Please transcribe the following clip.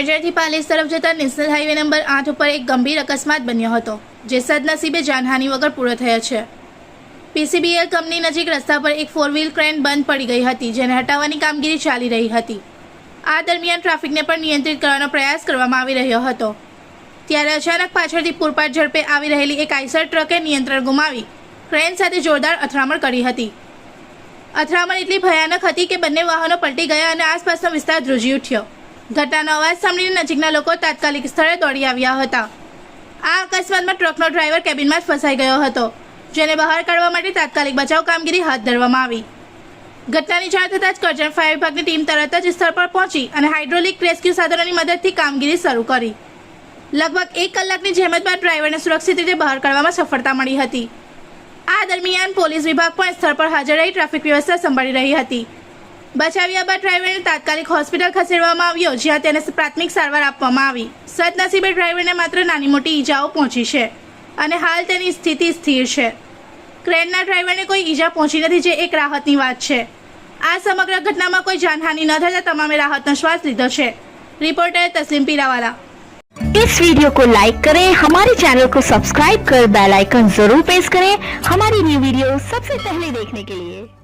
કરજણથી પાલેજ તરફ જતા national highway number 8 ઉપર એક ગંભીર અકસ્માત બન્યો હતો, જે સદનસીબે જાનહાનિ વગર પૂરો થયો છે। પીસીબીએલ કંપની નજીક રસ્તા પર એક 4 વ્હીલ ક્રેન બંધ પડી ગઈ હતી, જેને હટાવવાની કામગીરી ચાલી રહી હતી। આ દરમિયાન ટ્રાફિકને પણ નિયંત્રિત કરવાનો પ્રયાસ કરવામાં આવી રહ્યો હતો, ત્યારે અચાનક પાછળથી પૂરપાટ ઝડપે આવી રહેલી એક આઈસર ટ્રકે નિયંત્રણ ગુમાવી ક્રેન સાથે જોરદાર અથડામણ કરી હતી। અથડામણ એટલી ભયાનક હતી કે બંને વાહનો પલટી ગયા અને આસપાસનો વિસ્તાર ધ્રુજી ઉઠ્યો। ઘટનાનો અવાજ સાંભળીને નજીકના લોકો તાત્કાલિક સ્થળે દોડી આવ્યા હતા। આ અકસ્માતમાં ટ્રકનો ડ્રાઈવર કેબિનમાં જ ફસાઈ ગયો હતો, જેને બહાર કાઢવા માટે તાત્કાલિક બચાવ કામગીરી હાથ ધરવામાં આવી। ઘટનાની જાણ થતાં જ કરજણ ફાયર વિભાગની ટીમ તરત જ સ્થળ પર પહોંચી અને હાઇડ્રોલિક રેસ્ક્યુ સાધનોની મદદથી કામગીરી શરૂ કરી। લગભગ 1 કલાકની જહેમત બાદ ડ્રાઈવરને સુરક્ષિત રીતે બહાર કાઢવામાં સફળતા મળી હતી। આ દરમિયાન પોલીસ વિભાગ પણ સ્થળ પર હાજર રહી ટ્રાફિક વ્યવસ્થા સંભાળી રહી હતી। બચાવ્યા બાદ ડ્રાઈવરને તાત્કાલિક હોસ્પિટલ ખસેડવામાં આવ્યો, જ્યાં તેને પ્રાથમિક સારવાર આપવામાં આવી। સદનસીબે ડ્રાઈવરને માત્ર નાની મોટી ઈજાઓ પહોંચી છે અને હાલ તેની સ્થિતિ સ્થિર છે। ક્રેનના ડ્રાઈવરને કોઈ ઈજા પહોંચી નથી, જે એક રાહતની વાત છે। આ સમગ્ર ઘટનામાં કોઈ જાનહાનિ ન થતા તમામે રાહતનો શ્વાસ લીધો છે। रिपोर्टर तस्लीम पीरावाला। इस वीडियो को लाइक करें, हमारे चैनल को सब्सक्राइब कर बेल आइकन जरूर प्रेस करें हमारी न्यू वीडियो सबसे पहले देखने के लिए।